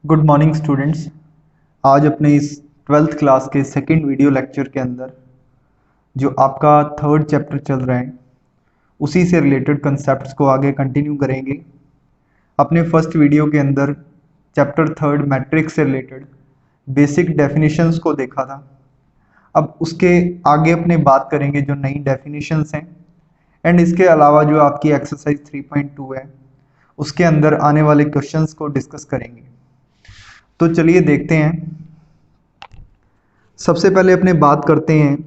Good morning students. आज अपने इस ट्वेल्थ क्लास के सेकंड वीडियो लेक्चर के अंदर जो आपका थर्ड चैप्टर चल रहा है उसी से रिलेटेड कंसेप्ट्स को आगे कंटिन्यू करेंगे। अपने फर्स्ट वीडियो के अंदर चैप्टर थर्ड मैट्रिक्स से रिलेटेड बेसिक डेफिनेशंस को देखा था। अब उसके आगे अपने बात करेंगे जो नई डेफिनेशंस हैं एंड इसके अलावा जो आपकी एक्सरसाइज 3.2 है उसके अंदर आने वाले क्वेश्चंस को डिस्कस करेंगे। तो चलिए देखते हैं। सबसे पहले अपने बात करते हैं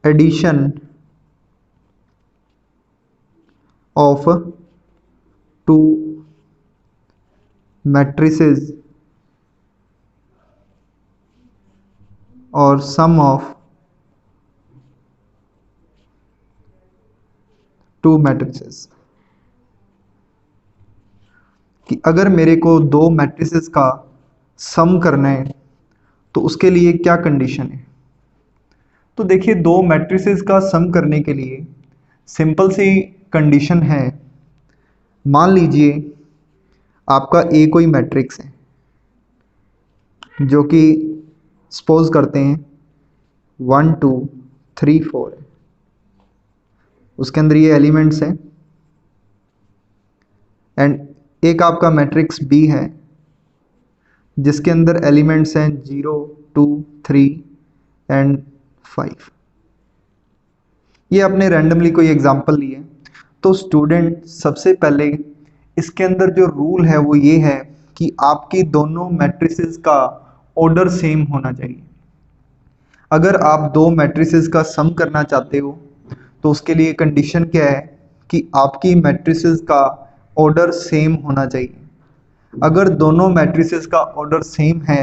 एडिशन ऑफ टू मैट्रिसेस और सम ऑफ टू मैट्रिसेस कि अगर मेरे को दो मैट्रिसेस का सम करना है तो उसके लिए क्या कंडीशन है। तो देखिए, दो मैट्रिसेस का सम करने के लिए सिंपल सी कंडीशन है। मान लीजिए आपका ए कोई मैट्रिक्स है जो कि सपोज करते हैं 1 2 3 4 है, उसके अंदर ये एलिमेंट्स हैं। एंड एक आपका मैट्रिक्स बी है जिसके अंदर एलिमेंट्स हैं 0 2 3 एंड 5। ये आपने रैंडमली कोई एग्जांपल लिए। तो स्टूडेंट सबसे पहले इसके अंदर जो रूल है वो ये है कि आपकी दोनों मैट्रिसेस का ऑर्डर सेम होना चाहिए। अगर आप दो मैट्रिसेस का सम करना चाहते हो तो उसके लिए कंडीशन क्या है कि आपकी मैट्रिसेस का ऑर्डर सेम होना चाहिए। अगर दोनों मैट्रिसेस का ऑर्डर सेम है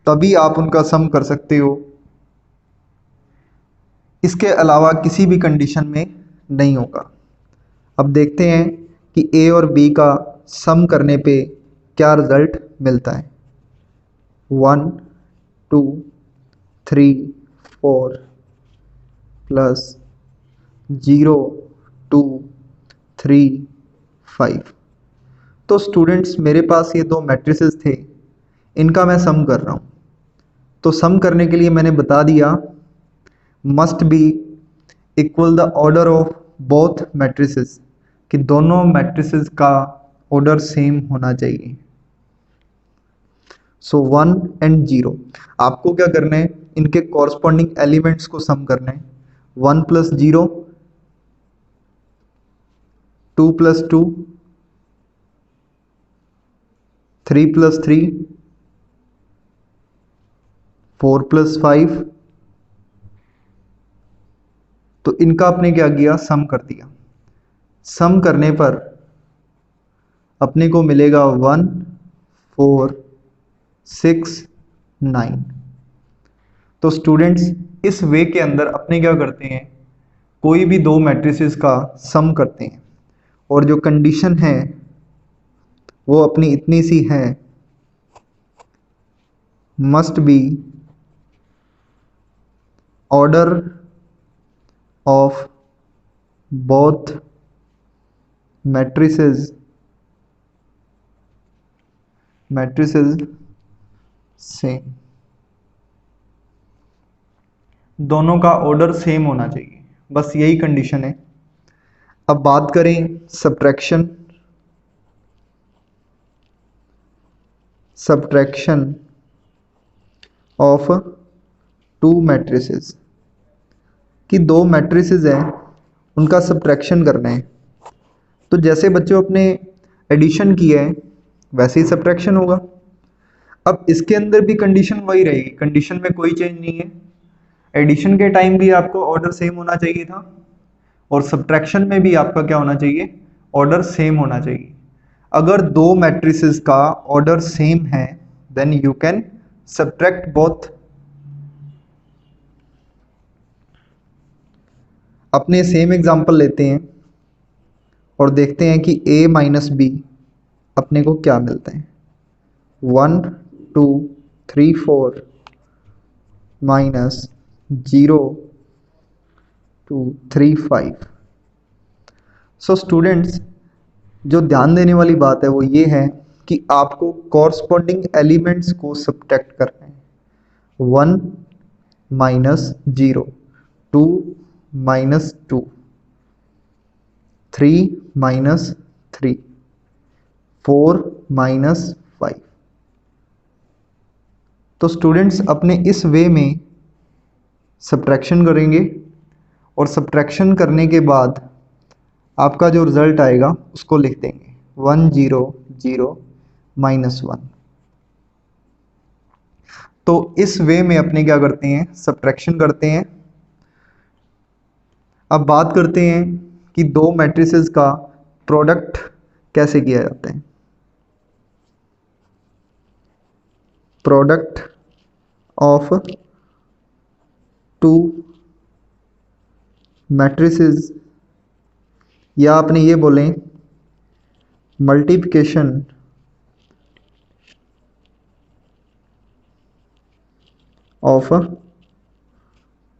तभी आप उनका सम कर सकते हो, इसके अलावा किसी भी कंडीशन में नहीं होगा। अब देखते हैं कि ए और बी का सम करने पे क्या रिजल्ट मिलता है। 1 2 3 4 प्लस 0 2 3 5। तो स्टूडेंट्स मेरे पास ये दो मैट्रिसेस थे, इनका मैं सम कर रहा हूँ। तो सम करने के लिए मैंने बता दिया must be equal the order of both matrices, कि दोनों मैट्रिसेस का ऑर्डर सेम होना चाहिए। सो 1 एंड 0 आपको क्या करना है, इनके कॉरस्पॉन्डिंग एलिमेंट्स को सम करना है। 1 प्लस 0 2 प्लस 2 3 प्लस 3 4 प्लस 5। तो इनका आपने क्या किया, सम कर दिया। सम करने पर अपने को मिलेगा 1 4 6 9। तो स्टूडेंट्स इस वे के अंदर अपने क्या करते हैं, कोई भी दो मैट्रिसेस का सम करते हैं और जो कंडीशन है वो अपनी इतनी सी है, must be order of both matrices same. दोनों का ऑर्डर सेम होना चाहिए, बस यही कंडीशन है। अब बात करें सब्ट्रैक्शन ऑफ टू मैट्रिसेस, कि दो मैट्रिसेस हैं उनका सब्ट्रैक्शन करना है। तो जैसे बच्चों अपने एडिशन किया है वैसे ही सब्ट्रैक्शन होगा। अब इसके अंदर भी कंडीशन वही रहेगी, कंडीशन में कोई चेंज नहीं है। एडिशन के टाइम भी आपको ऑर्डर सेम होना चाहिए था और सब्ट्रैक्शन में भी आपका क्या होना चाहिए, ऑर्डर सेम होना चाहिए। अगर दो मैट्रिसेस का ऑर्डर सेम है then you can subtract both. अपने सेम एग्जांपल लेते हैं और देखते हैं कि a माइनस बी अपने को क्या मिलता है। 1 2 3 4 माइनस 0 2 3 5। सो स्टूडेंट्स जो ध्यान देने वाली बात है वो ये है कि आपको कॉरस्पॉन्डिंग एलिमेंट्स को सब्ट्रैक्ट करना है। 1 माइनस 0, 2 माइनस 2, 3 माइनस 3, 4 माइनस 5। तो स्टूडेंट्स अपने इस वे में सब्ट्रैक्शन करेंगे और सब्ट्रैक्शन करने के बाद आपका जो रिज़ल्ट आएगा उसको लिख देंगे 1 0 0 माइनस 1। तो इस वे में अपने क्या करते हैं, सब्ट्रैक्शन करते हैं। अब बात करते हैं कि दो मैट्रिसेस का प्रोडक्ट कैसे किया जाता है। प्रोडक्ट ऑफ टू मैट्रिसेस, या आपने ये बोलें मल्टीप्लिकेशन ऑफ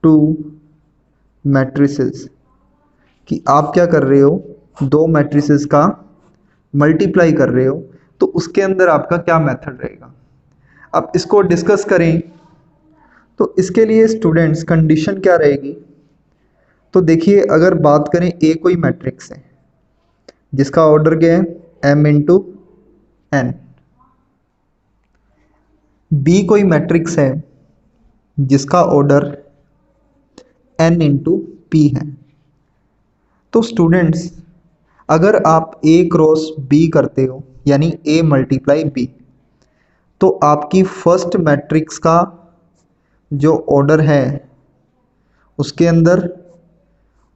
टू मैट्रिसेस, कि आप क्या कर रहे हो, दो मैट्रिसेस का मल्टीप्लाई कर रहे हो, तो उसके अंदर आपका क्या मेथड रहेगा। अब इसको डिस्कस करें तो इसके लिए स्टूडेंट्स कंडीशन क्या रहेगी। तो देखिए, अगर बात करें ए कोई मैट्रिक्स है जिसका ऑर्डर क्या है m इंटू एन, बी कोई मैट्रिक्स है जिसका ऑर्डर n इंटू पी है। तो स्टूडेंट्स अगर आप a क्रॉस b करते हो यानी a मल्टीप्लाई b, तो आपकी फर्स्ट मैट्रिक्स का जो ऑर्डर है उसके अंदर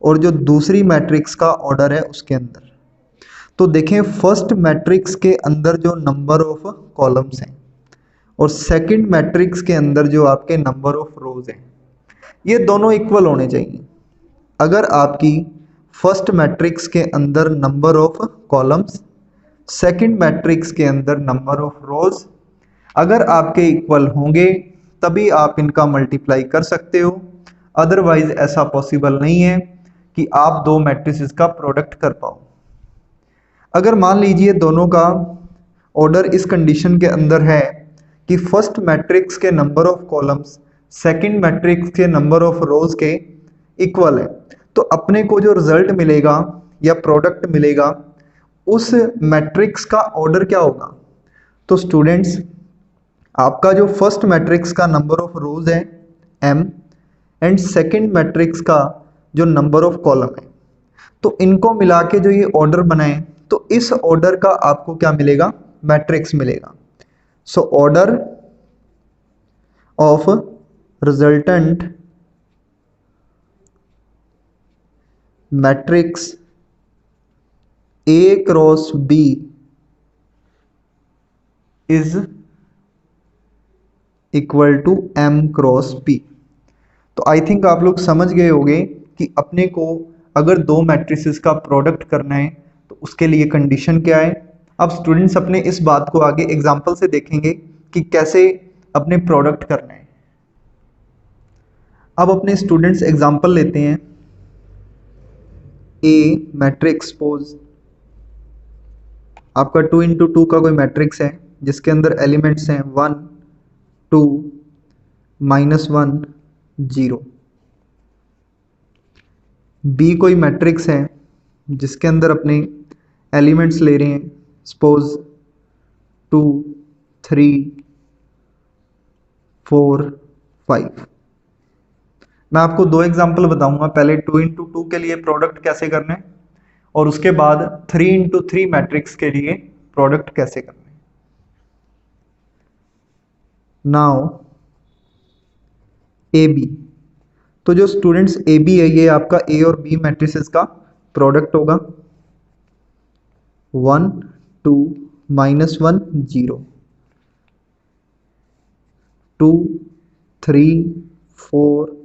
और जो दूसरी मैट्रिक्स का ऑर्डर है उसके अंदर, तो देखें फर्स्ट मैट्रिक्स के अंदर जो नंबर ऑफ कॉलम्स हैं और सेकंड मैट्रिक्स के अंदर जो आपके नंबर ऑफ रोज हैं, ये दोनों इक्वल होने चाहिए। अगर आपकी फर्स्ट मैट्रिक्स के अंदर number of columns, second matrix के अंदर नंबर ऑफ रोज अगर आपके इक्वल होंगे तभी आप इनका मल्टीप्लाई कर सकते हो, अदरवाइज ऐसा पॉसिबल नहीं है कि आप दो मैट्रिसेस का प्रोडक्ट कर पाओ। अगर मान लीजिए दोनों का ऑर्डर इस कंडीशन के अंदर है कि फर्स्ट मैट्रिक्स के number of columns second matrix के नंबर ऑफ रोज के इक्वल है, तो अपने को जो रिजल्ट मिलेगा या प्रोडक्ट मिलेगा उस मैट्रिक्स का ऑर्डर क्या होगा। तो स्टूडेंट्स आपका जो फर्स्ट मैट्रिक्स का नंबर ऑफ रोज है m एंड सेकंड मैट्रिक्स का जो नंबर ऑफ कॉलम है, तो इनको मिला के जो ये ऑर्डर बनाए तो इस ऑर्डर का आपको क्या मिलेगा, मैट्रिक्स मिलेगा। So order of resultant matrix A cross B is equal to M cross P। तो आई थिंक आप लोग समझ गए होंगे कि अपने को अगर दो मैट्रिसेस का प्रोडक्ट करना है तो उसके लिए कंडीशन क्या है। अब स्टूडेंट्स अपने इस बात को आगे एग्जांपल से देखेंगे कि कैसे अपने प्रोडक्ट करना है। अब अपने स्टूडेंट्स एग्जांपल लेते हैं। ए मैट्रिक्स सपोज आपका 2 इंटू 2 का कोई मैट्रिक्स है जिसके अंदर एलिमेंट्स हैं 1 2 -1 0। बी कोई मैट्रिक्स है जिसके अंदर अपने एलिमेंट्स ले रहे हैं सपोज 2 3 4 5। मैं आपको दो एग्जांपल बताऊंगा, पहले 2 इंटू 2 के लिए प्रोडक्ट कैसे करना है और उसके बाद 3 इंटू 3 मैट्रिक्स के लिए प्रोडक्ट कैसे करना है। नाउ ए बी, तो जो स्टूडेंट्स ए बी है ये आपका ए और बी मैट्रिसेस का प्रोडक्ट होगा 1 2 -1 0 2 3 4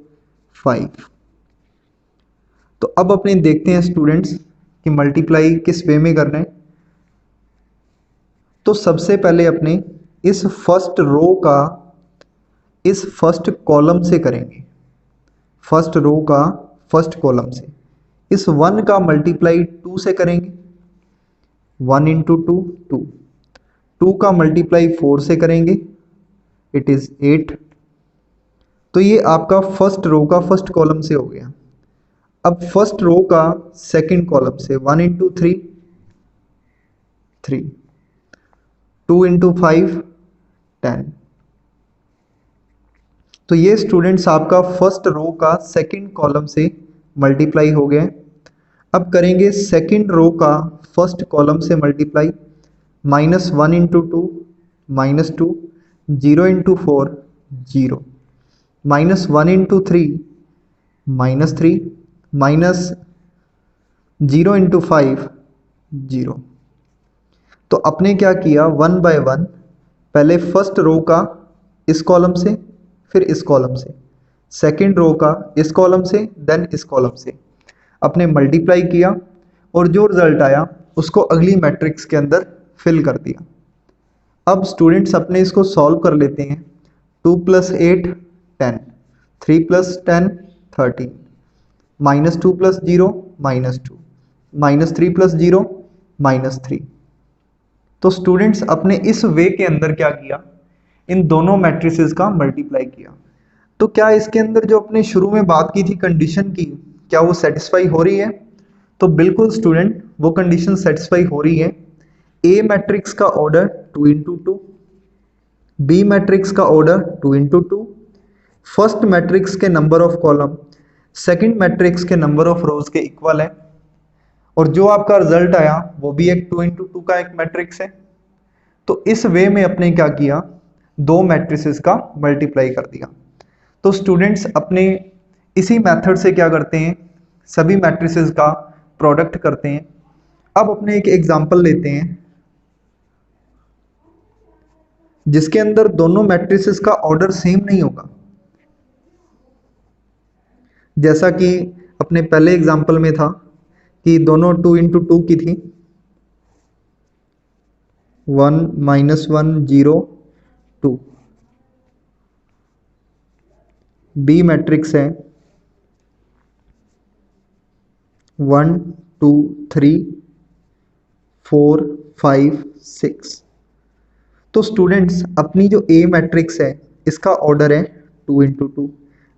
5। तो अब अपने देखते हैं स्टूडेंट्स कि मल्टीप्लाई किस वे में करना है। तो सबसे पहले अपने इस फर्स्ट रो का इस फर्स्ट कॉलम से करेंगे, फर्स्ट रो का फर्स्ट कॉलम से। इस 1 का मल्टीप्लाई 2 से करेंगे, 1 इंटू 2 2, 2 का मल्टीप्लाई 4 से करेंगे, इट इज़ 8। तो ये आपका फर्स्ट रो का फर्स्ट कॉलम से हो गया। अब फर्स्ट रो का सेकंड कॉलम से 1 इंटू 3, 3, 2 इंटू 5, 10। तो ये स्टूडेंट्स आपका फर्स्ट रो का सेकंड कॉलम से मल्टीप्लाई हो गया। अब करेंगे सेकंड रो का फर्स्ट कॉलम से multiply, -1 into 2, -2, 0 into 4, 0, -1 into 3, -3, -0 into 5, 0। तो आपने क्या किया, 1 बाय 1 पहले फर्स्ट रो का इस कॉलम से, फिर इस कॉलम से, सेकंड रो का इस कॉलम से, देन इस कॉलम से अपने मल्टीप्लाई किया और जो रिजल्ट आया उसको अगली मैट्रिक्स के अंदर फिल कर दिया। अब स्टूडेंट्स अपने इसको सॉल्व कर लेते हैं। 2 + 8 10, 3 + 10 13, -2 + 0 -2, -3 + 0 -3। तो स्टूडेंट्स अपने इस वे के अंदर क्या किया, इन दोनों मैट्रिसेस का मल्टीप्लाई किया। तो क्या इसके अंदर जो अपने शुरू में बात की थी कंडीशन की, क्या वो सेटिस्फाई हो रही है? तो बिल्कुल स्टूडेंट वो कंडीशन सेटिस्फाई हो रही है। ए मैट्रिक्स का ऑर्डर 2 इंटू 2, बी मैट्रिक्स का ऑर्डर 2 इंटू 2, फर्स्ट मैट्रिक्स के number of column second matrix के नंबर ऑफ रोज के इक्वल है, और जो आपका रिजल्ट आया वो भी एक 2 इंटू 2 का एक मैट्रिक्स है। तो इस वे में अपने क्या किया, दो मैट्रिसेस का मल्टीप्लाई कर दिया। तो स्टूडेंट्स अपने इसी मेथड से क्या करते हैं, सभी मैट्रिसेस का प्रोडक्ट करते हैं। अब अपने एक एग्जांपल लेते हैं जिसके अंदर दोनों मैट्रिसेस का ऑर्डर सेम नहीं होगा। जैसा कि अपने पहले एग्जांपल में था कि दोनों 2 इंटू 2 की थी, 1 -1 0 2। बी मैट्रिक्स है 1 2 3 4 5 6। तो स्टूडेंट्स अपनी जो ए मैट्रिक्स है इसका ऑर्डर है 2 इंटू 2,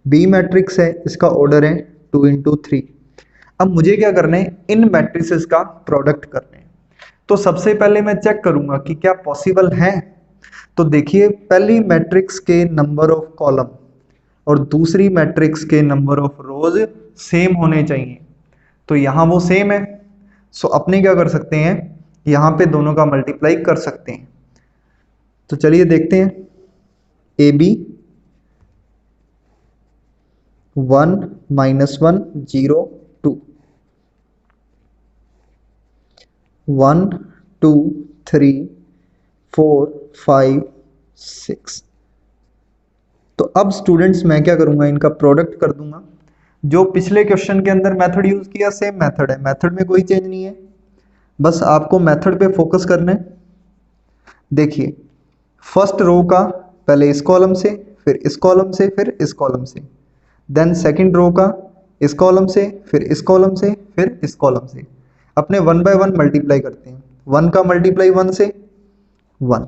बी मैट्रिक्स है इसका ऑर्डर है 2 इंटू 3। अब मुझे क्या करना है, इन मैट्रिसेस का प्रोडक्ट करना है। तो सबसे पहले मैं चेक करूंगा कि क्या पॉसिबल है। तो देखिए पहली मैट्रिक्स के नंबर ऑफ कॉलम और दूसरी मैट्रिक्स के नंबर ऑफ रोज सेम होने चाहिए। तो यहाँ वो सेम है, सो अपने क्या कर सकते हैं, यहाँ पे दोनों का मल्टीप्लाई कर सकते हैं। तो चलिए देखते हैं, ए बी 1 -1 0 2, 1 2 3 4 5 6। तो अब स्टूडेंट्स मैं क्या करूंगा, इनका प्रोडक्ट कर दूंगा। जो पिछले क्वेश्चन के अंदर मेथड यूज किया सेम मेथड है, मेथड में कोई चेंज नहीं है, बस आपको मेथड पे फोकस करना है। देखिए फर्स्ट रो का पहले इस कॉलम से, फिर इस कॉलम से, फिर इस कॉलम से, देन सेकंड रो का इस कॉलम से, फिर इस कॉलम से, फिर इस कॉलम से। अपने 1 बाय 1 मल्टीप्लाई करते हैं। 1 का मल्टीप्लाई 1 से 1,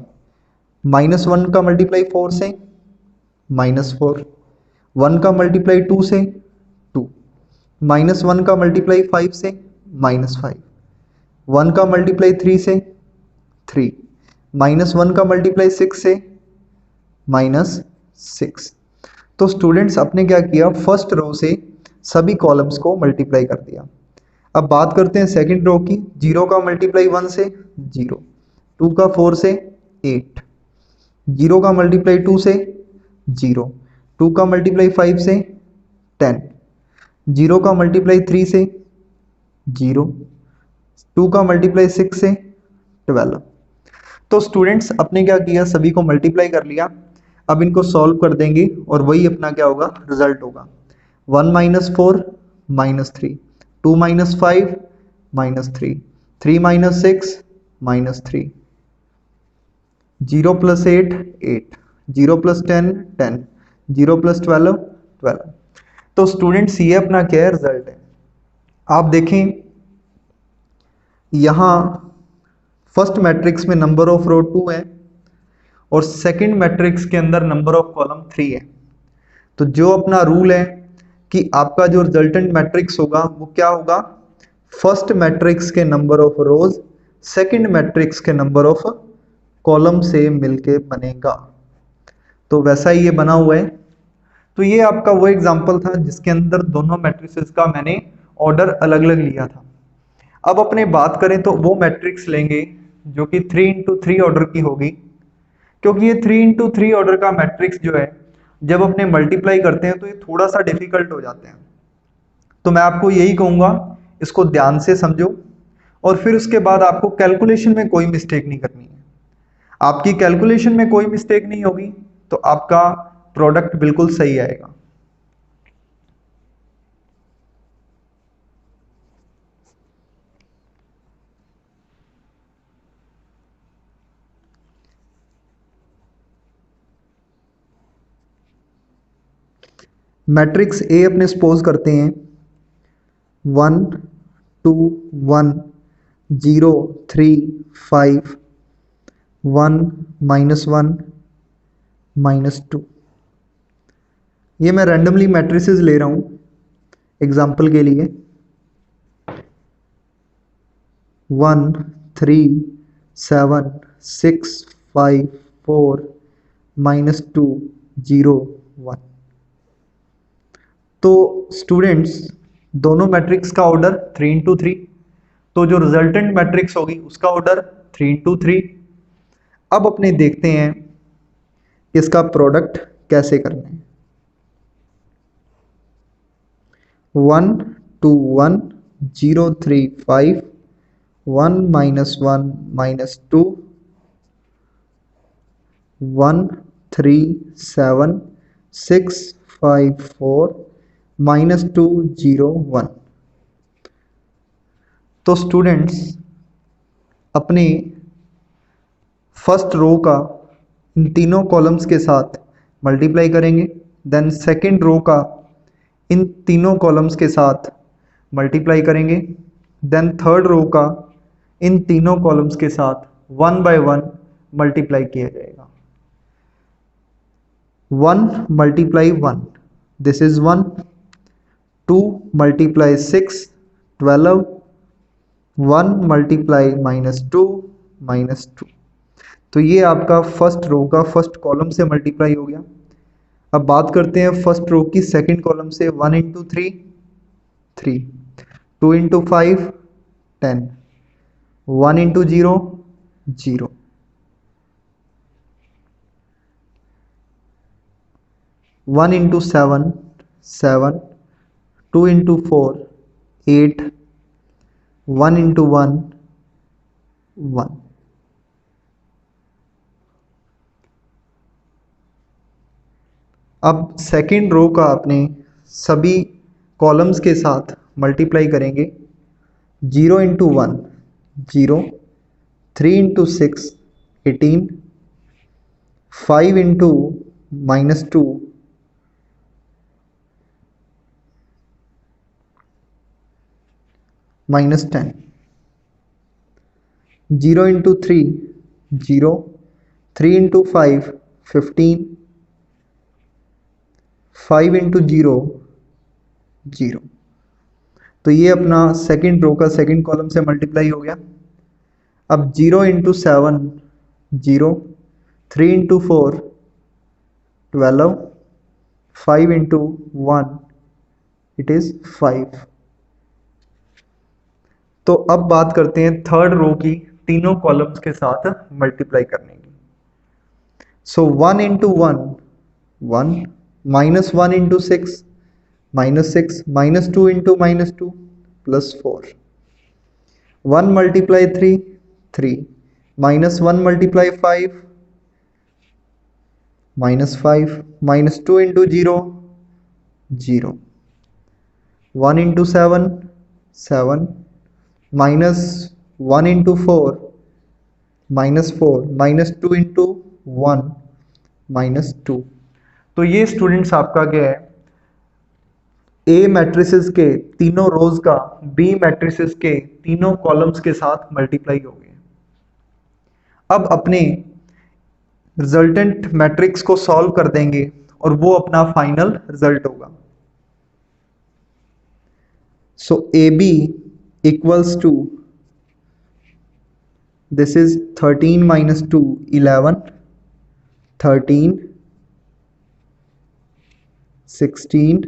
-1 का मल्टीप्लाई 4 से -4, 1 का मल्टीप्लाई 2 से 2, -1 का मल्टीप्लाई 5 से -5, 1 का मल्टीप्लाई 3 से 3, -1 का मल्टीप्लाई 6 से -6। तो स्टूडेंट्स आपने क्या किया, फर्स्ट रो से सभी कॉलम्स को मल्टीप्लाई कर दिया। अब बात करते हैं सेकंड रो की। 0 का मल्टीप्लाई 1 से 0, 2 का 4 से 8, 0 का मल्टीप्लाई 2 से 0, 2 का मल्टीप्लाई 5 से 10, 0 का मल्टीप्लाई 3 से 0, 2 का मल्टीप्लाई 6 से 12। तो स्टूडेंट्स अपने क्या किया, सभी को मल्टीप्लाई कर लिया। अब इनको सॉल्व कर देंगे और वही अपना क्या होगा, रिजल्ट होगा। 1 - 4 -3, 2 - 5 -3, 3 - 6 -3, 0 + 8 8, 0 + 10 10, 0 + 12 12। तो स्टूडेंट्स ये अपना क्या है, रिजल्ट है। आप देखें यहाँ फर्स्ट मैट्रिक्स में नंबर ऑफ रो 2 है और सेकंड मैट्रिक्स के अंदर नंबर ऑफ कॉलम 3 है। तो जो अपना रूल है कि आपका जो रिजल्टेंट मैट्रिक्स होगा वो क्या होगा, फर्स्ट मैट्रिक्स के number of rose second matrix के नंबर ऑफ कॉलम से मिलके बनेगा। तो वैसा ही ये बना हुआ है। तो ये आपका वो एग्जांपल था जिसके अंदर दोनों मैट्रिसेस का मैंने ऑर्डर अलग अलग लिया था। अब अपने बात करें तो वो मैट्रिक्स लेंगे जो कि 3 इंटू 3 ऑर्डर की होगी, क्योंकि ये 3 इंटू 3 ऑर्डर का मैट्रिक्स जो है जब अपने मल्टीप्लाई करते हैं तो ये थोड़ा सा डिफिकल्ट हो जाते हैं। तो मैं आपको यही कहूंगा, इसको ध्यान से समझो और फिर उसके बाद आपको कैलकुलेशन में कोई मिस्टेक नहीं करनी है। आपकी कैलकुलेशन में कोई मिस्टेक नहीं होगी तो आपका प्रोडक्ट बिल्कुल सही आएगा। मैट्रिक्स ए अपने सपोज करते हैं 1 2 1 0 3 5 1 -1 -2। ये मैं रैंडमली मैट्रिसेस ले रहा हूं एग्जाम्पल के लिए। 1 3 7 6 5 4 -2 0 1। तो स्टूडेंट्स दोनों मैट्रिक्स का ऑर्डर 3 इंटू 3, तो जो रिजल्टेंट मैट्रिक्स होगी उसका ऑर्डर 3 इंटू 3। अब अपने देखते हैं इसका प्रोडक्ट कैसे करना है। 1 2 1 0 3 5 1 -1 -2 1 3 7 6 5 4 -2 0 1। तो स्टूडेंट्स अपने फर्स्ट रो का इन तीनों कॉलम्स के साथ मल्टीप्लाई करेंगे, देन सेकंड रो का इन तीनों कॉलम्स के साथ मल्टीप्लाई करेंगे, देन थर्ड रो का इन तीनों कॉलम्स के साथ 1 बाय 1 मल्टीप्लाई किया जाएगा। 1 multiply 1 this is 1, 2 multiply 6 12, 1 multiply -2 -2। तो ये आपका फर्स्ट रो का फर्स्ट कॉलम से मल्टीप्लाई हो गया। अब बात करते हैं फर्स्ट रो की सेकंड कॉलम से। 1 into 3 3, 2 into 5 10, 1 into 0 0, 1 into 7 7, 2 into 4 8, 1 into 1 1। अब सेकेंड रो का अपने सभी कॉलम्स के साथ मल्टीप्लाई करेंगे। 0 into 1 0, 3 into 6 18, 5 into -2 -10, 0 into 3 0, 3 into 5 15, 5 into 0 0। तो ये अपना सेकेंड रो का सेकेंड कॉलम से मल्टीप्लाई हो गया। अब 0 into 7 0, 3 into 4 12, 5 into 1 it is 5। तो अब बात करते हैं थर्ड रो की तीनों कॉलम्स के साथ मल्टीप्लाई करने की। सो 1 into 1 1, -1 into 6 -6, -2 into -2 +4, 1 multiply 3 3, -1 multiply 5 -5, -2 into 0 0, 1 into 7 7, -1 into 4 -4, -2 into 1 -2। तो ये स्टूडेंट्स आपका क्या है, ए मैट्रिसेस के तीनों रोज का बी मैट्रिसेस के तीनों कॉलम्स के साथ मल्टीप्लाई हो गया। अब अपने रिजल्टेंट मैट्रिक्स को सॉल्व कर देंगे और वो अपना फाइनल रिजल्ट होगा। So A B equals to, this is 13 minus 2 11, 13 16,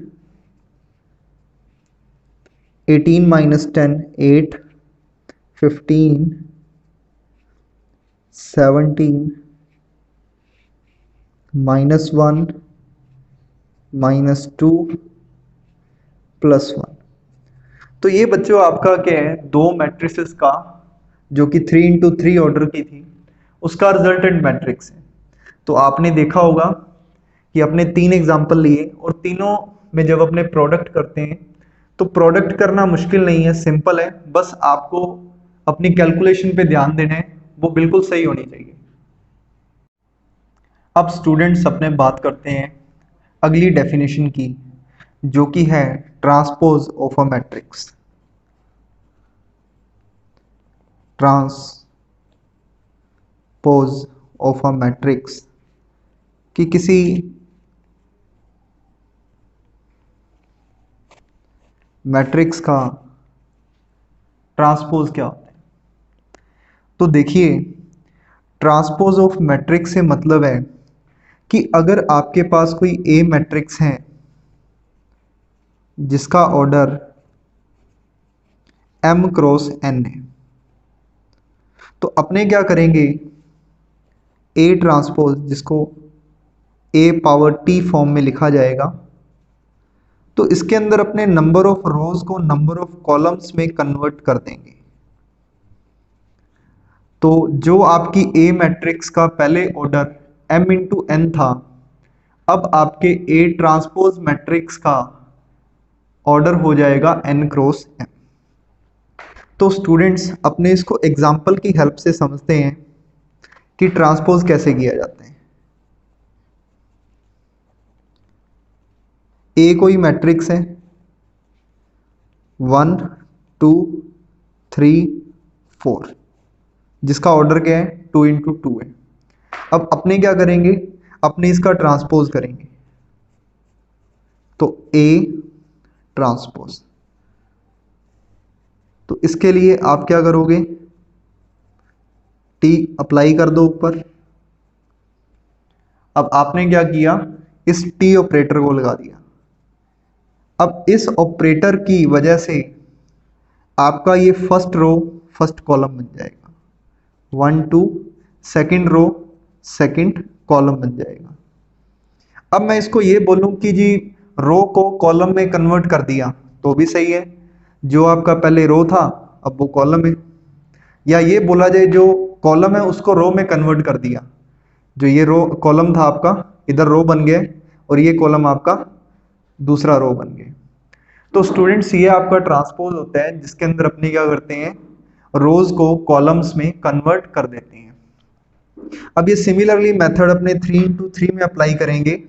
18 minus 10 8, 15 17 minus 1 minus 2 plus 1। तो ये बच्चों आपका क्या है, दो मैट्रिसेस का जो कि 3 इंटू 3 ऑर्डर की थी उसका रिजल्टेंट मैट्रिक्स है। तो आपने देखा होगा कि अपने 3 एग्जाम्पल लिए और तीनों में जब अपने प्रोडक्ट करते हैं तो प्रोडक्ट करना मुश्किल नहीं है, सिंपल है, बस आपको अपनी कैलकुलेशन पे ध्यान देना है, वो बिल्कुल सही होनी चाहिए। अब स्टूडेंट्स अपने बात करते हैं अगली डेफिनेशन की, जो कि है transpose of a matrix. Transpose of a matrix कि किसी मैट्रिक्स का ट्रांसपोज क्या होता है। तो देखिए, ट्रांसपोज ऑफ मैट्रिक्स से मतलब है कि अगर आपके पास कोई ए मैट्रिक्स है जिसका ऑर्डर m क्रॉस n है, तो अपने क्या करेंगे, ए ट्रांसपोज जिसको a पावर t फॉर्म में लिखा जाएगा, तो इसके अंदर अपने नंबर ऑफ रोज को नंबर ऑफ कॉलम्स में कन्वर्ट कर देंगे। तो जो आपकी ए मैट्रिक्स का पहले ऑर्डर m इंटू एन था, अब आपके ए ट्रांसपोज मैट्रिक्स का ऑर्डर हो जाएगा n क्रॉस m। तो स्टूडेंट्स अपने इसको एग्जाम्पल की हेल्प से समझते हैं कि ट्रांसपोज कैसे किया जाता है। ए कोई मैट्रिक्स है 1 2 3 4 जिसका ऑर्डर क्या है 2 इंटू 2 है। अब अपने क्या करेंगे, अपने इसका ट्रांसपोज करेंगे, तो ए ट्रांसपोज। तो इसके लिए आप क्या करोगे, टी अप्लाई कर दो ऊपर। अब आपने क्या किया, इस टी ऑपरेटर को लगा दिया। अब इस ऑपरेटर की वजह से आपका ये फर्स्ट रो फर्स्ट कॉलम बन जाएगा, 1 2, सेकंड रो सेकंड कॉलम बन जाएगा। अब मैं इसको ये बोलूं कि जी रो को कॉलम में कन्वर्ट कर दिया तो भी सही है, जो आपका पहले रो था अब वो कॉलम है। या ये बोला जाए जो कॉलम है उसको रो में कन्वर्ट कर दिया, जो ये रो कॉलम था आपका इधर रो बन गया और ये कॉलम आपका दूसरा रो बन गया। तो स्टूडेंट्स ये आपका ट्रांसपोज होता है जिसके अंदर अपने क्या करते हैं, रोज को कॉलम्स में कन्वर्ट कर देते हैं। अब ये सिमिलरली मेथड अपने 3 इंटू 3 में अप्लाई करेंगे,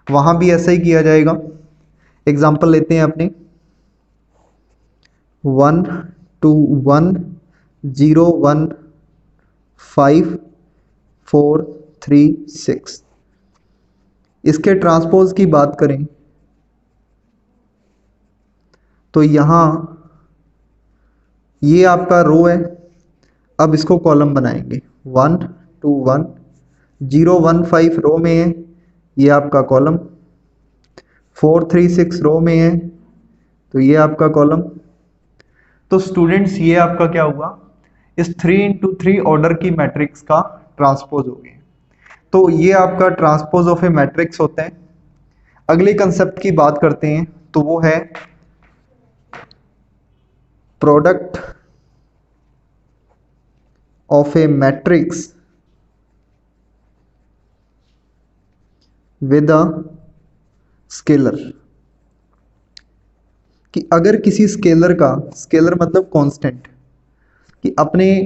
वहां भी ऐसा ही किया जाएगा। एग्जाम्पल लेते हैं अपने 1 2 1 0 1 5 4 3 6। इसके ट्रांसपोज की बात करें तो यहां ये आपका रो है, अब इसको कॉलम बनाएंगे 1 2 1 0 1 5 रो में है, ये आपका कॉलम 4 3 6 रो में है, तो ये आपका कॉलम। तो स्टूडेंट्स ये आपका क्या हुआ, इस 3 इंटू 3 ऑर्डर की मैट्रिक्स का ट्रांसपोज हो गया। तो ये आपका ट्रांसपोज ऑफ ए मैट्रिक्स होता है। अगले कंसेप्ट की बात करते हैं तो वो है product of A matrix with a scalar. कि अगर किसी स्केलर का, स्केलर मतलब कांस्टेंट, कि अपने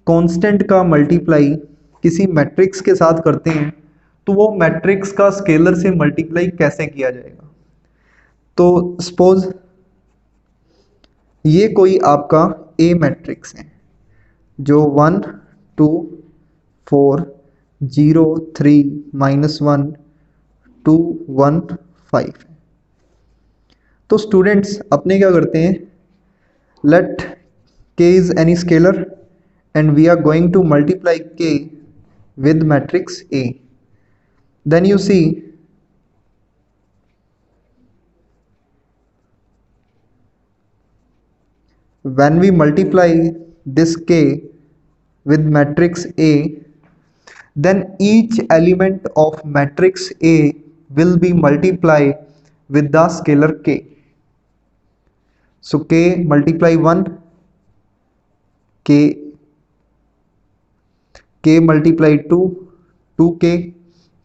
कांस्टेंट का मल्टीप्लाई किसी मैट्रिक्स के साथ करते हैं तो वो मैट्रिक्स का स्केलर से मल्टीप्लाई कैसे किया जाएगा। तो सपोज ये कोई आपका ए मैट्रिक्स है जो 1 2 4 0 3 -1 2 1 5। तो स्टूडेंट्स अपने क्या करते हैं, let k is any scalar and we are going to multiply k with matrix A. Then you see when we multiply this k with matrix A, then each element of matrix A will be multiplied with the scalar k. So k multiply 1, k multiply 2, 2k,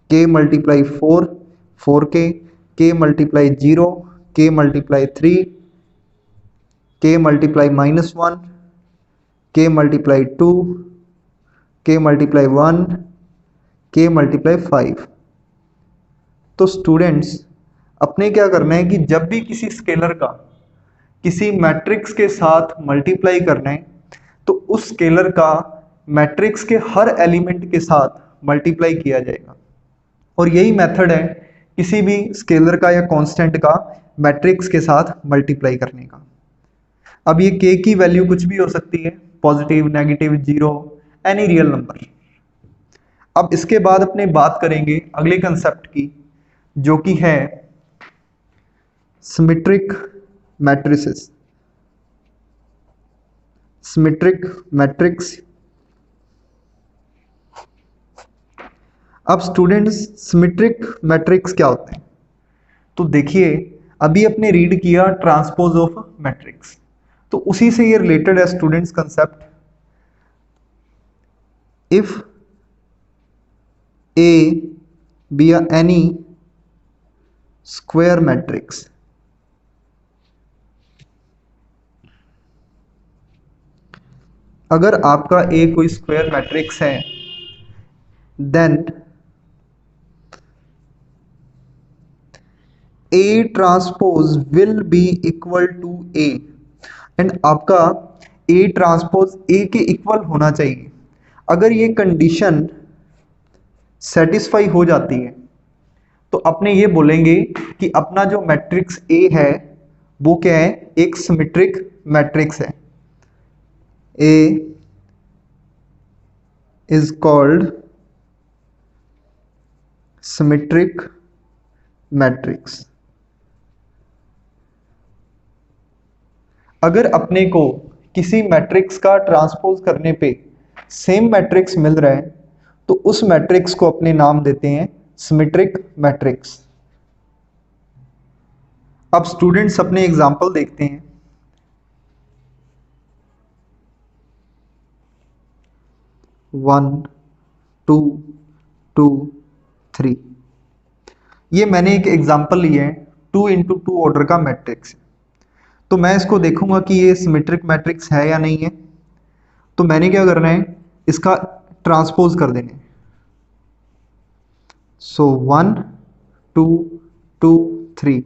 k multiply 4, 4k, k multiply 0, k multiply 3, k multiply -1, k multiply 2, k multiply 1, k multiply 5। तो students अपने क्या करना है कि जब भी किसी scalar का किसी मैट्रिक्स के साथ मल्टीप्लाई करना है तो उस स्केलर का मैट्रिक्स के हर एलिमेंट के साथ मल्टीप्लाई किया जाएगा। और यही मेथड है किसी भी स्केलर का या कांस्टेंट का मैट्रिक्स के साथ मल्टीप्लाई करने का। अब ये k की वैल्यू कुछ भी हो सकती है, positive, negative, zero, any real number. अब इसके बाद अपने बात करेंगे अगले कंसेप्ट की, जो कि है सिमेट्रिक मैट्रिसेस। Symmetric matrix. अब स्टूडेंट्स सिमेट्रिक मैट्रिक्स क्या होते हैं? तो देखिए अभी अपने रीड किया ट्रांसपोज ऑफ मैट्रिक्स, तो उसी से ये रिलेटेड है students concept. If A be any square matrix, अगर आपका ए कोई स्क्वायर मैट्रिक्स है, then A transpose will be equal to A, and आपका ए ट्रांसपोज ए के इक्वल होना चाहिए। अगर ये कंडीशन सेटिस्फाई हो जाती है तो अपने ये बोलेंगे कि अपना जो मैट्रिक्स ए है वो क्या है, एक सिमेट्रिक मैट्रिक्स है। ए इज कॉल्ड सिमेट्रिक मैट्रिक्स। अगर अपने को किसी मैट्रिक्स का ट्रांसपोज करने पे सेम मैट्रिक्स मिल रहा है तो उस मैट्रिक्स को अपने नाम देते हैं सिमेट्रिक मैट्रिक्स। अब स्टूडेंट्स अपने एग्जांपल देखते हैं। 1 2 2 3, ये मैंने एक एग्जांपल लिया है 2 इंटू 2 ऑर्डर का मैट्रिक्स। तो मैं इसको देखूंगा कि ये सिमेट्रिक मैट्रिक्स है या नहीं है। तो मैंने क्या करना है, इसका ट्रांसपोज कर देना है। सो 1 2 2 3।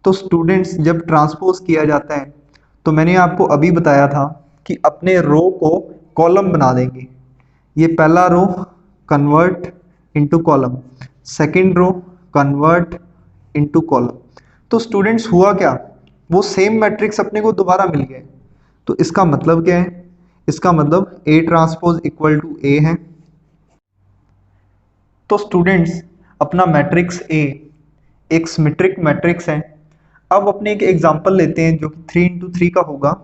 तो स्टूडेंट्स जब ट्रांसपोज किया जाता है तो मैंने आपको अभी बताया था कि अपने रो को कॉलम बना देंगे। ये पहला row convert into column, second row convert into column. तो स्टूडेंट्स हुआ क्या, वो सेम मैट्रिक्स अपने को दोबारा मिल गए। तो इसका मतलब क्या है, इसका मतलब ए ट्रांसपोज इक्वल टू ए है। तो स्टूडेंट्स अपना मैट्रिक्स ए एक सिमेट्रिक मैट्रिक्स है। अब अपने एक एग्जांपल लेते हैं जो कि 3 इंटू 3 का होगा।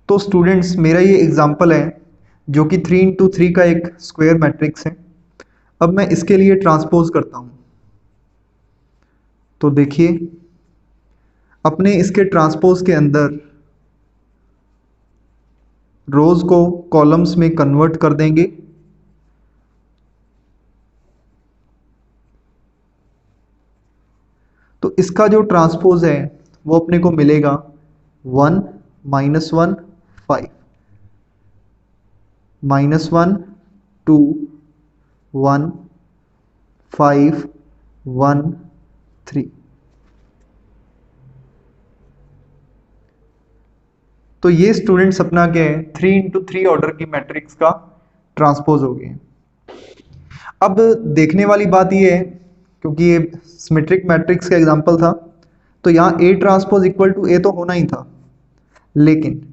तो स्टूडेंट्स मेरा ये एग्जांपल है जो कि 3 इंटू 3 का एक स्क्वायर मैट्रिक्स है। अब मैं इसके लिए ट्रांसपोज करता हूं। तो देखिए अपने इसके ट्रांसपोज के अंदर रोज को कॉलम्स में कन्वर्ट कर देंगे। तो इसका जो ट्रांसपोज है वो अपने को मिलेगा 1 -1 5, -1 2 1 5 1 3। तो ये स्टूडेंट्स अपना क्या है, 3x3 ऑर्डर की मैट्रिक्स का ट्रांसपोज हो गए। अब देखने वाली बात ये है, क्योंकि ये सिमेट्रिक मैट्रिक्स का एग्जांपल था, तो यहाँ A transpose equal to A तो होना ही था, लेकिन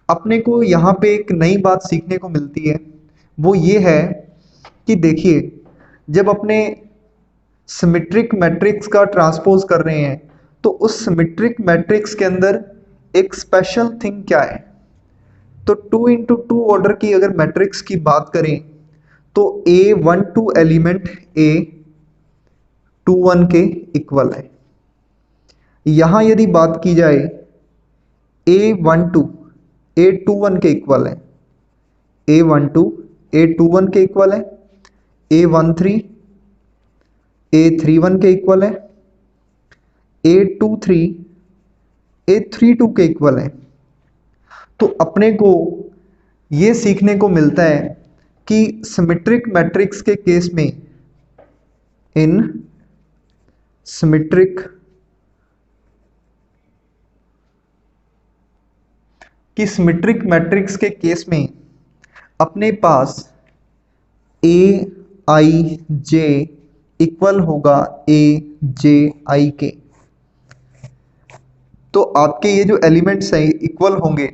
अपने को यहाँ पे एक नई बात सीखने को मिलती है, वो ये है कि देखिए जब अपने सिमेट्रिक मैट्रिक्स का ट्रांसपोज कर रहे हैं तो उस सिमेट्रिक मैट्रिक्स के अंदर एक स्पेशल थिंग क्या है। तो 2x2 ऑर्डर की अगर मैट्रिक्स की बात करें तो A12 एलिमेंट A21 के इक्वल है। यहाँ यदि बात की जाए A12 A21 के इक्वल है, A12 A21 के इक्वल है, A13 A31 के इक्वल है, A23 A32 के इक्वल है। तो अपने को ये सीखने को मिलता है कि सिमेट्रिक मैट्रिक्स के केस में, इन सिमेट्रिक सिमेट्रिक मैट्रिक्स के केस में अपने पास Aij इक्वल होगा Aj के। तो आपके ये जो एलिमेंट्स हैं इक्वल होंगे,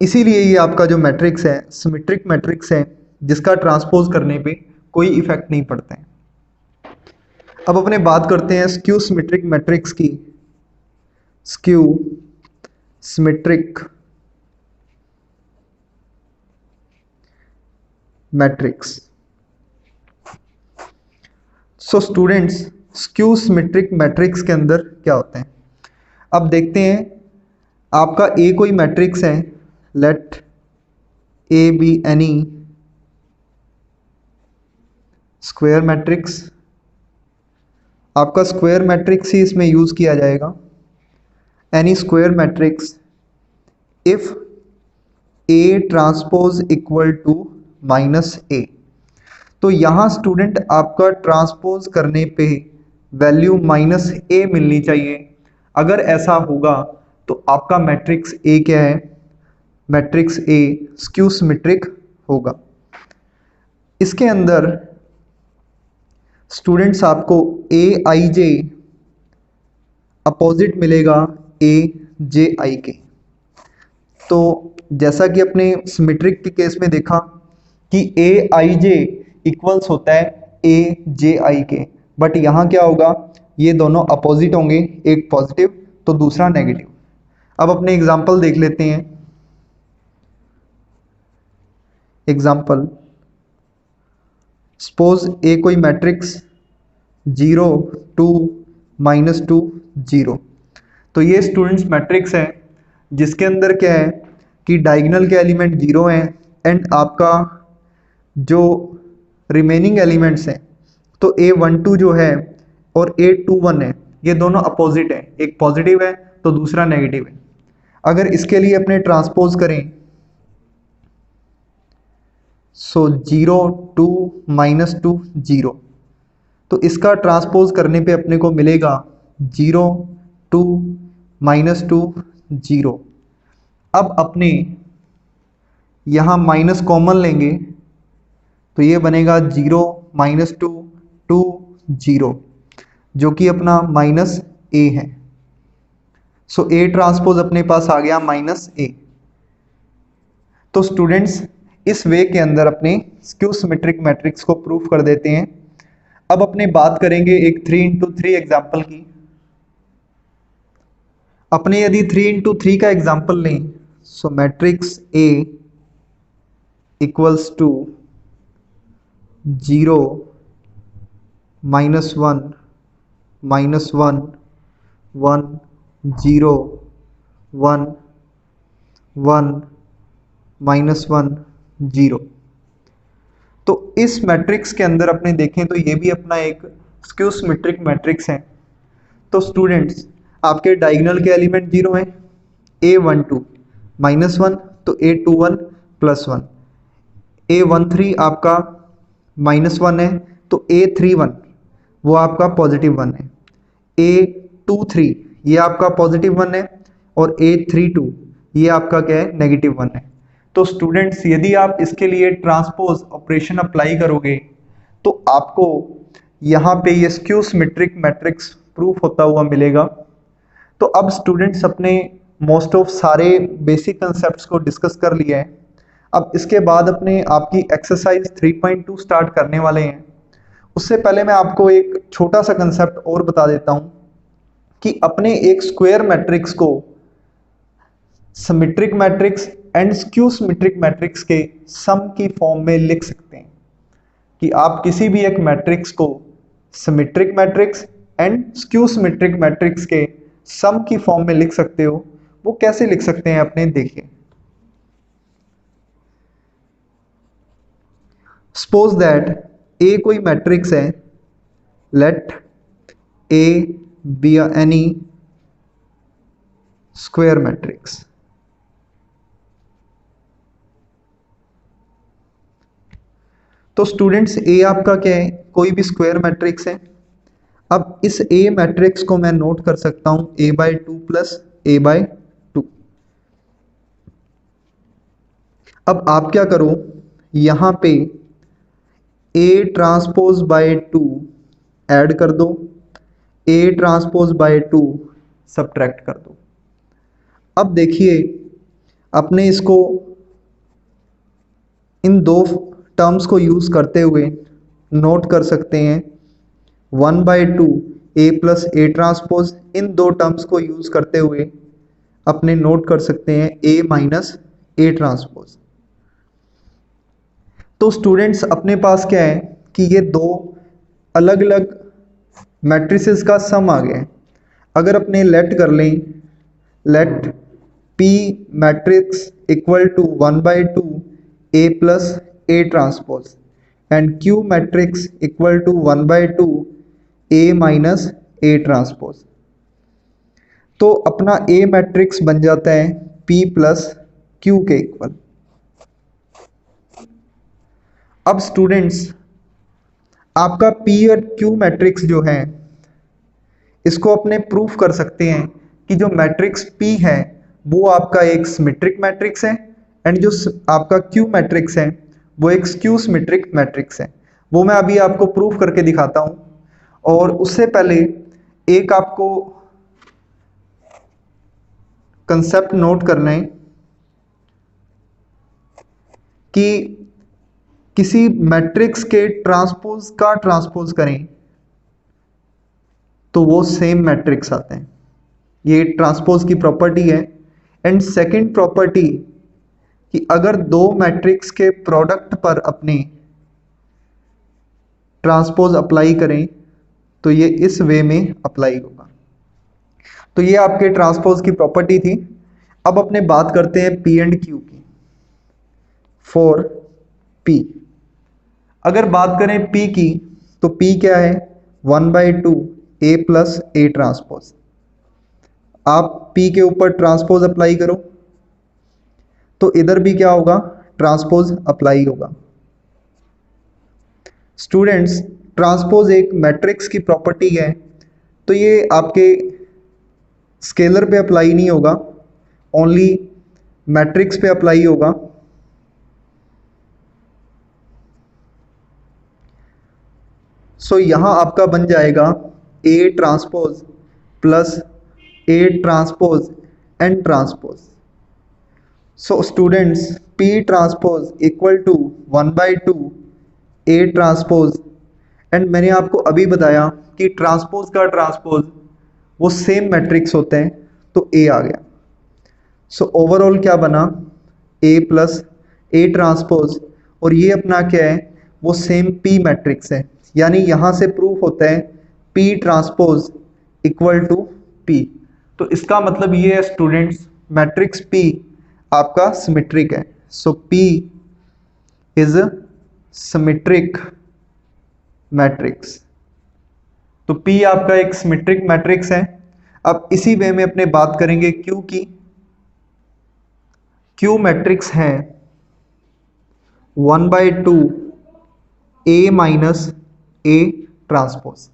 इसीलिए ये आपका जो मैट्रिक्स है सिमेट्रिक मैट्रिक्स है, जिसका ट्रांसपोज करने पे कोई इफेक्ट नहीं पड़ता है। अब अपने बात करते हैं स्क्यू सिमेट्रिक मैट्रिक्स की। Skew symmetric matrix. So students, skew symmetric matrix के अंदर क्या होते हैं, अब देखते हैं। आपका ए कोई मैट्रिक्स है, let A be any square matrix. आपका स्क्वायर मैट्रिक्स ही इसमें यूज किया जाएगा, any square matrix if A transpose equal to -a। तो यहाँ स्टूडेंट आपका ट्रांसपोज करने पे वैल्यू -a मिलनी चाहिए। अगर ऐसा होगा तो आपका मैट्रिक्स A क्या है, मैट्रिक्स A स्क्यू सिमेट्रिक होगा। इसके अंदर स्टूडेंट्स आपको Aij अपोजिट मिलेगा Aj के। तो जैसा कि अपने सिमेट्रिक के केस में देखा कि Aij इक्वल्स होता है Aj के, बट यहाँ क्या होगा, ये दोनों अपोजिट होंगे, एक पॉजिटिव तो दूसरा नेगेटिव। अब अपने एग्जांपल देख लेते हैं। एग्जांपल, सपोज ए कोई मैट्रिक्स 0 2 -2 0। तो ये स्टूडेंट्स मैट्रिक्स है जिसके अंदर क्या है कि डायगोनल के एलिमेंट 0 हैं एंड आपका जो रिमेनिंग एलिमेंट्स हैं, तो A12 जो है और A21 है, ये दोनों अपोजिट है, एक पॉजिटिव है तो दूसरा नेगेटिव है। अगर इसके लिए अपने ट्रांसपोज करें, सो 0 2 -2 0, तो इसका ट्रांसपोज करने पे अपने को मिलेगा 0 2 -2 0। अब अपने यहाँ माइनस कॉमन लेंगे तो ये बनेगा 0 -2 2 0, जो कि अपना -a है। सो A ट्रांसपोज अपने पास आ गया -a। तो स्टूडेंट्स इस वे के अंदर अपने स्क्यू सिमेट्रिक मैट्रिक्स को प्रूफ कर देते हैं। अब अपने बात करेंगे एक 3x3 एग्जाम्पल की। अपने यदि 3x3 का एग्जाम्पल लें, सो मैट्रिक्स A इक्वल्स टू 0 -1 -1 1 0 1 1 -1 0। तो इस मैट्रिक्स के अंदर अपने देखें तो ये भी अपना एक स्क्यू सिमेट्रिक मैट्रिक्स है। तो स्टूडेंट्स आपके डायगोनल के एलिमेंट 0 हैं A12 -1 तो A21 +1, A13 आपका -1 है तो A31 वो आपका +1 है, A23 ये आपका +1 है और A32 ये आपका क्या है, -1 है। तो स्टूडेंट्स यदि आप इसके लिए ट्रांसपोज ऑपरेशन अप्लाई करोगे तो आपको यहाँ पे ये स्क्यू सिमेट्रिक मैट्रिक्स प्रूफ होता हुआ मिलेगा। तो अब स्टूडेंट्स अपने मोस्ट ऑफ सारे बेसिक कंसेप्ट्स को डिस्कस कर लिया है। अब इसके बाद अपने आपकी एक्सरसाइज 3.2 स्टार्ट करने वाले हैं। उससे पहले मैं आपको एक छोटा सा कंसेप्ट और बता देता हूँ कि अपने एक स्क्वायर मैट्रिक्स को symmetric matrix and skew symmetric matrix के सम की फॉर्म में लिख सकते हैं। कि आप किसी भी एक मैट्रिक्स को symmetric matrix and skew symmetric matrix के सम की फॉर्म में लिख सकते हो। वो कैसे लिख सकते हैं अपने देखिए। सपोज दैट ए कोई मैट्रिक्स है, let A be any square matrix. तो स्टूडेंट्स ए आपका क्या है, कोई भी स्क्वायर मैट्रिक्स है। अब इस ए मैट्रिक्स को मैं नोट कर सकता हूं A/2 + A/2। अब आप क्या करो, यहां पे A∩2 ऐड कर दो, A∩2 सब्ट्रैक्ट कर दो। अब देखिए अपने इसको इन दो टर्म्स को यूज करते हुए नोट कर सकते हैं 1/2 A + A∩, इन दो टर्म्स को यूज करते हुए अपने नोट कर सकते हैं A - A∩। तो स्टूडेंट्स अपने पास क्या है कि ये दो अलग अलग मैट्रिसेस का सम आ गया है। अगर अपने लेट कर लें, let P matrix equal to 1/2 A + A∩, and Q matrix equal to 1/2 A - A∩। तो अपना A मैट्रिक्स बन जाता है P + Q के इक्वल। अब स्टूडेंट्स आपका P और Q मैट्रिक्स जो है इसको अपने प्रूफ कर सकते हैं कि जो मैट्रिक्स P है वो आपका एक सिमेट्रिक मैट्रिक्स है एंड जो आपका Q मैट्रिक्स है वो एक स्क्यू सिमेट्रिक मैट्रिक्स है। वो मैं अभी आपको प्रूफ करके दिखाता हूँ। और उससे पहले एक आपको कंसेप्ट नोट करना है कि किसी मैट्रिक्स के ट्रांसपोज का ट्रांसपोज करें तो वो सेम मैट्रिक्स आते हैं। ये ट्रांसपोज की प्रॉपर्टी है। एंड सेकंड प्रॉपर्टी कि अगर दो मैट्रिक्स के प्रोडक्ट पर अपने ट्रांसपोज अप्लाई करें तो ये इस वे में अप्लाई होगा। तो ये आपके ट्रांसपोज की प्रॉपर्टी थी। अब अपने बात करते हैं P एंड Q की। फॉर P अगर बात करें P की तो P क्या है, 1/2 A + A∩। आप P के ऊपर ट्रांसपोज अप्लाई करो तो इधर भी क्या होगा, ट्रांसपोज अप्लाई होगा। स्टूडेंट्स ट्रांसपोज एक मैट्रिक्स की प्रॉपर्टी है तो ये आपके स्केलर पे अप्लाई नहीं होगा, ओनली मैट्रिक्स पे अप्लाई होगा। सो यहाँ आपका बन जाएगा A∩ + A∩ and transpose. So students P∩ equal to 1/2 A∩। एंड मैंने आपको अभी बताया कि ट्रांसपोज का ट्रांसपोज वो सेम मैट्रिक्स होते हैं तो A आ गया। सो ओवरऑल क्या बना, A + A∩। और ये अपना क्या है, वो सेम P मैट्रिक्स है। यानी यहाँ से प्रूफ होता है P∩ इक्वल टू P। तो इसका मतलब ये है स्टूडेंट्स मैट्रिक्स P आपका सिमेट्रिक है। सो P इज सिमेट्रिक मैट्रिक्स। तो P आपका एक सिमेट्रिक मैट्रिक्स है। अब इसी वे में अपने बात करेंगे Q की। क्यू मैट्रिक्स है 1/2 A माइनस A ट्रांसपोज।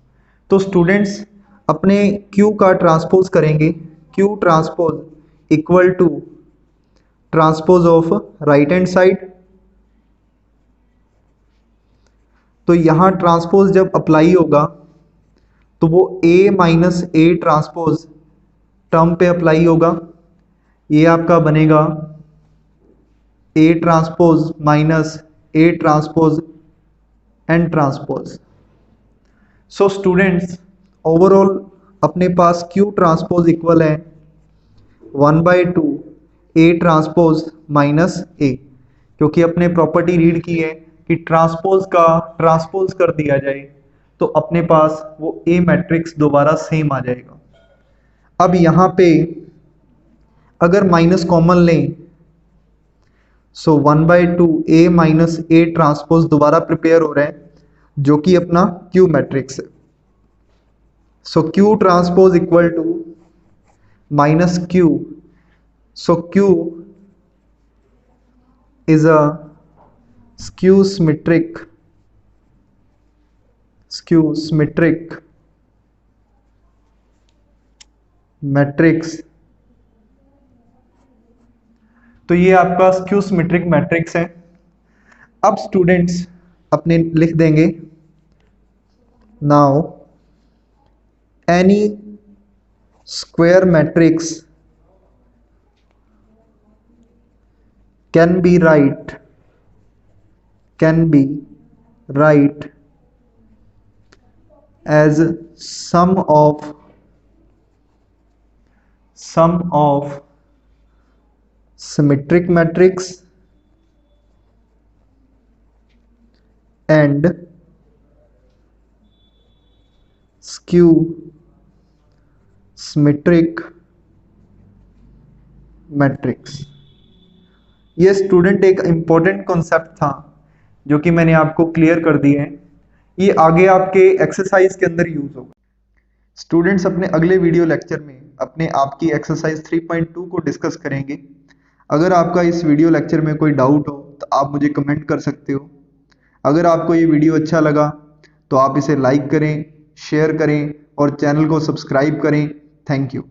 तो स्टूडेंट्स अपने Q का ट्रांसपोज करेंगे, Q transpose equal to transpose of right hand side. तो यहाँ ट्रांसपोज जब अप्लाई होगा तो वो A minus A transpose term पे अप्लाई होगा। ये आपका बनेगा A transpose minus A transpose and transpose. So students overall अपने पास Q ट्रांसपोज इक्वल है 1/2 A ट्रांसपोज माइनस A, क्योंकि अपने प्रॉपर्टी रीड की है कि ट्रांसपोज का ट्रांसपोज कर दिया जाए तो अपने पास वो A मैट्रिक्स दोबारा सेम आ जाएगा। अब यहाँ पे अगर माइनस कॉमन लें so 1/2 A minus A transpose दोबारा प्रिपेयर हो रहा है जो कि अपना Q मैट्रिक्स है। So Q transpose equal to minus Q। So Q is a skew symmetric matrix. तो ये आपका स्क्यू सिमेट्रिक मैट्रिक्स है। अब स्टूडेंट्स अपने लिख देंगे now any square matrix can be right as sum of symmetric matrix and skew symmetric matrix। ये student एक इम्पॉर्टेंट कॉन्सेप्ट था जो कि मैंने आपको क्लियर कर दिए हैं। ये आगे आपके एक्सरसाइज के अंदर यूज होगा। स्टूडेंट्स अपने अगले वीडियो लेक्चर में अपने आपकी एक्सरसाइज 3.2 को डिस्कस करेंगे। अगर आपका इस वीडियो लेक्चर में कोई डाउट हो तो आप मुझे कमेंट कर सकते हो। अगर आपको ये वीडियो अच्छा लगा तो आप इसे लाइक करें, शेयर करें और चैनल को सब्सक्राइब करें। Thank you.